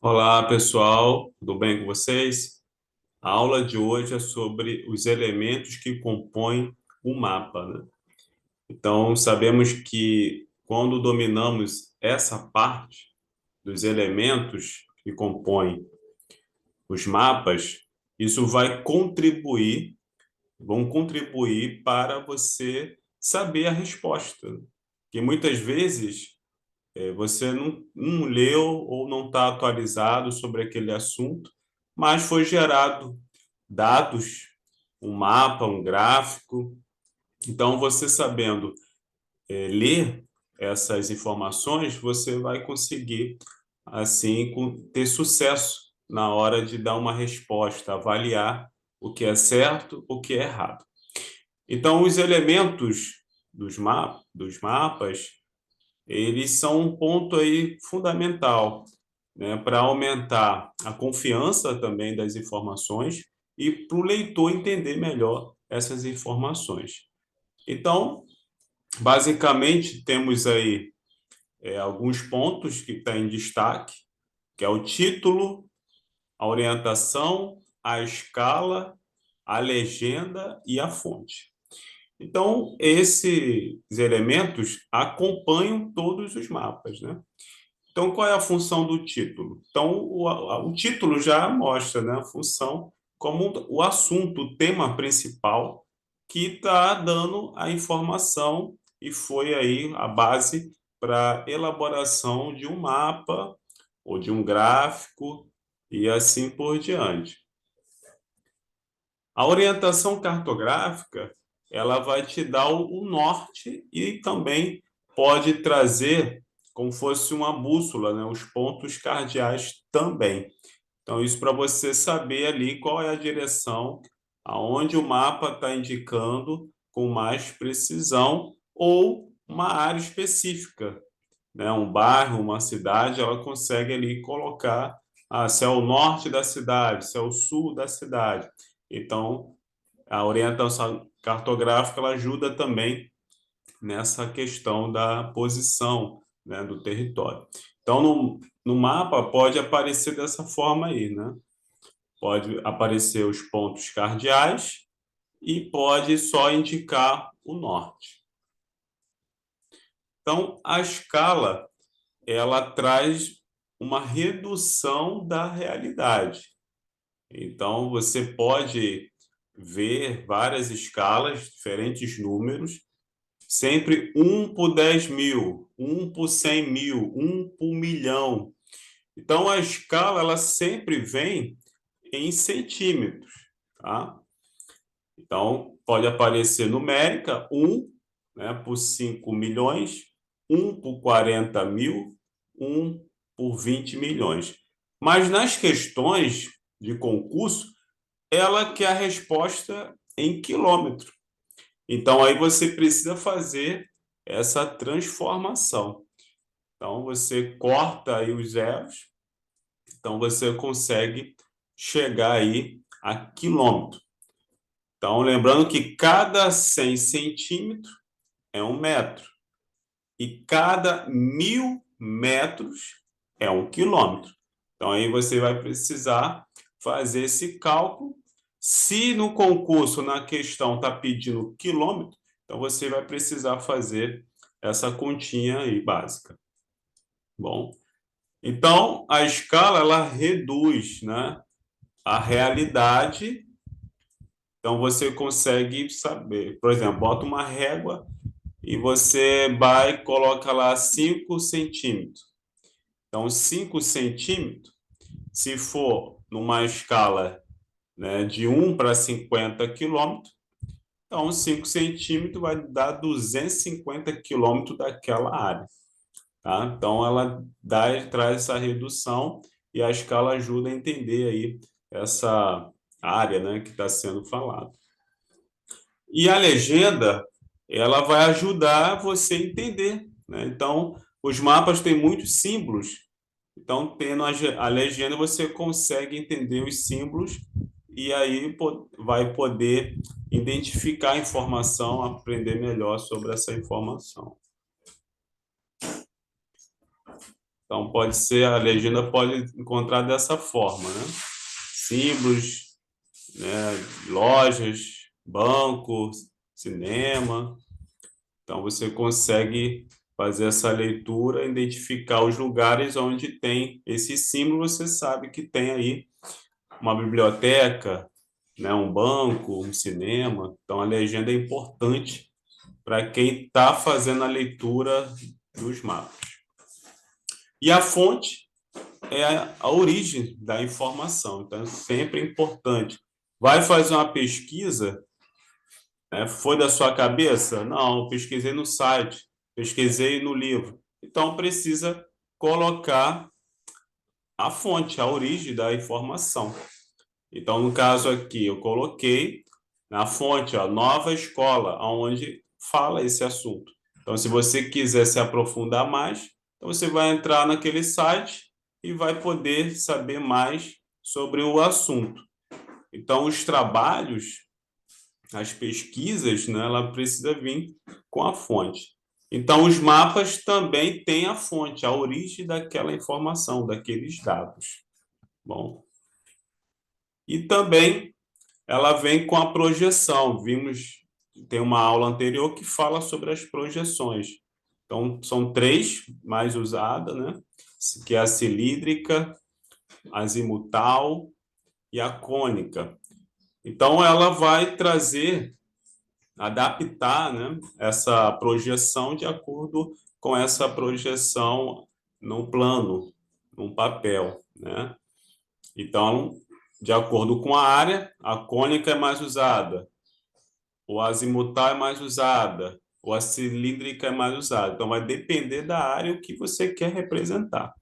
Olá, pessoal, tudo bem com vocês? A aula de hoje é sobre os elementos que compõem o mapa, né? Então, sabemos que quando dominamos essa parte dos elementos que compõem os mapas, isso vão contribuir para você saber a resposta. Que muitas vezes você não leu ou não está atualizado sobre aquele assunto, mas foi gerado dados, um mapa, um gráfico. Então, você sabendo ler essas informações, você vai conseguir, assim, ter sucesso na hora de dar uma resposta, avaliar o que é certo, o que é errado. Então, os elementos dos mapas, eles são um ponto aí fundamental, né, para aumentar a confiança também das informações e para o leitor entender melhor essas informações. Então, basicamente, temos aí alguns pontos que estão em destaque, que é o título, a orientação, a escala, a legenda e a fonte. Então, esses elementos acompanham todos os mapas, né? Então, qual é a função do título? Então, o título já mostra, né, a função como o assunto, o tema principal que está dando a informação e foi aí a base para a elaboração de um mapa ou de um gráfico e assim por diante. A orientação cartográfica, ela vai te dar o norte e também pode trazer como fosse uma bússola, né, os pontos cardeais também. Então, isso para você saber ali qual é a direção aonde o mapa está indicando com mais precisão ou uma área específica, né? Um bairro, uma cidade, ela consegue ali colocar se é o norte da cidade, se é o sul da cidade. Então, a orientação cartográfica ela ajuda também nessa questão da posição, né, do território. Então, no mapa pode aparecer dessa forma aí, né? Pode aparecer os pontos cardeais e pode só indicar o norte. Então, a escala ela traz uma redução da realidade. Então, você pode ver várias escalas, diferentes números, sempre um por 10 mil, um por 100 mil, um por milhão. Então, a escala ela sempre vem em centímetros, tá? Então, pode aparecer numérica, um, né, por 5 milhões, um por 40 mil, um por 20 milhões. Mas nas questões de concurso, ela quer a resposta em quilômetro. Então, aí você precisa fazer essa transformação. Então, você corta aí os zeros, então você consegue chegar aí a quilômetro. Então, lembrando que cada 100 centímetros é um metro e cada 1.000 metros é um quilômetro. Então, aí você vai precisar fazer esse cálculo. Se no concurso, na questão, está pedindo quilômetro, então você vai precisar fazer essa continha aí básica. Bom, então a escala ela reduz, né, a realidade. Então você consegue saber, por exemplo, bota uma régua e você vai e coloca lá 5 centímetros. Então, 5 centímetros, se for numa escala, né, de 1 para 50 quilômetros, então 5 centímetros vai dar 250 quilômetros daquela área. Tá? Então, ela traz essa redução e a escala ajuda a entender aí essa área, né, que está sendo falada. E a legenda, ela vai ajudar você a entender, né? Então, os mapas têm muitos símbolos. Então, tendo a legenda, você consegue entender os símbolos e aí vai poder identificar a informação, aprender melhor sobre essa informação. Então, pode ser, a legenda pode encontrar dessa forma, né? Símbolos, né? Lojas, bancos, cinema. Então, você consegue fazer essa leitura, identificar os lugares onde tem esse símbolo, você sabe que tem aí uma biblioteca, né? Um banco, um cinema. Então, a legenda é importante para quem está fazendo a leitura dos mapas. E a fonte é a origem da informação. Então, é sempre importante. Vai fazer uma pesquisa, né? Foi da sua cabeça? Não, pesquisei no site, pesquisei no livro. Então, precisa colocar a fonte, a origem da informação. Então, no caso aqui, eu coloquei na fonte, ó, nova escola, onde fala esse assunto. Então, se você quiser se aprofundar mais, então você vai entrar naquele site e vai poder saber mais sobre o assunto. Então, os trabalhos, as pesquisas, né, ela precisa vir com a fonte. Então, os mapas também têm a fonte, a origem daquela informação, daqueles dados. Bom, e também ela vem com a projeção. Vimos, tem uma aula anterior que fala sobre as projeções. Então, são três mais usadas, né? Que é a cilíndrica, a azimutal e a cônica. Então, ela vai trazer, adaptar, né, essa projeção de acordo com essa projeção no plano, num papel, né? Então, de acordo com a área, a cônica é mais usada, o azimutal é mais usada, ou a cilíndrica é mais usada. Então, vai depender da área o que você quer representar.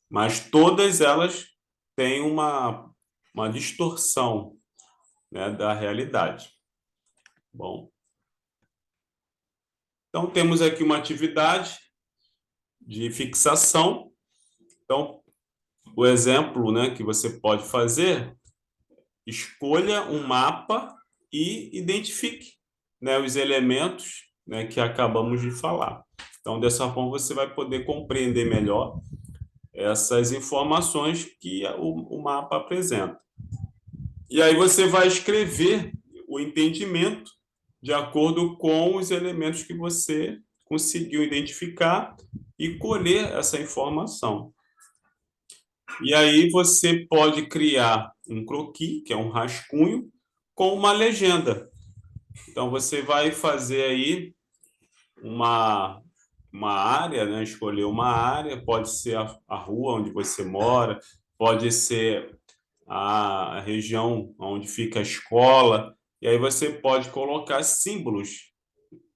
Mas todas elas têm uma distorção, né, da realidade. Bom, então temos aqui uma atividade de fixação. Então, o exemplo, né, que você pode fazer, escolha um mapa e identifique, né, os elementos, né, que acabamos de falar. Então, dessa forma, você vai poder compreender melhor essas informações que o mapa apresenta. E aí você vai escrever o entendimento de acordo com os elementos que você conseguiu identificar e colher essa informação. E aí você pode criar um croquis, que é um rascunho, com uma legenda. Então você vai fazer aí uma área, né? Escolher uma área, pode ser a rua onde você mora, pode ser a região onde fica a escola, e aí você pode colocar símbolos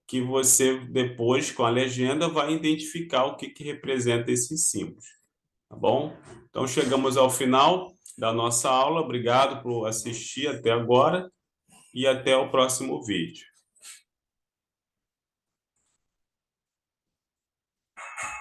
que você depois, com a legenda, vai identificar o que representa esses símbolos, tá bom? Então chegamos ao final da nossa aula. Obrigado por assistir até agora e até o próximo vídeo.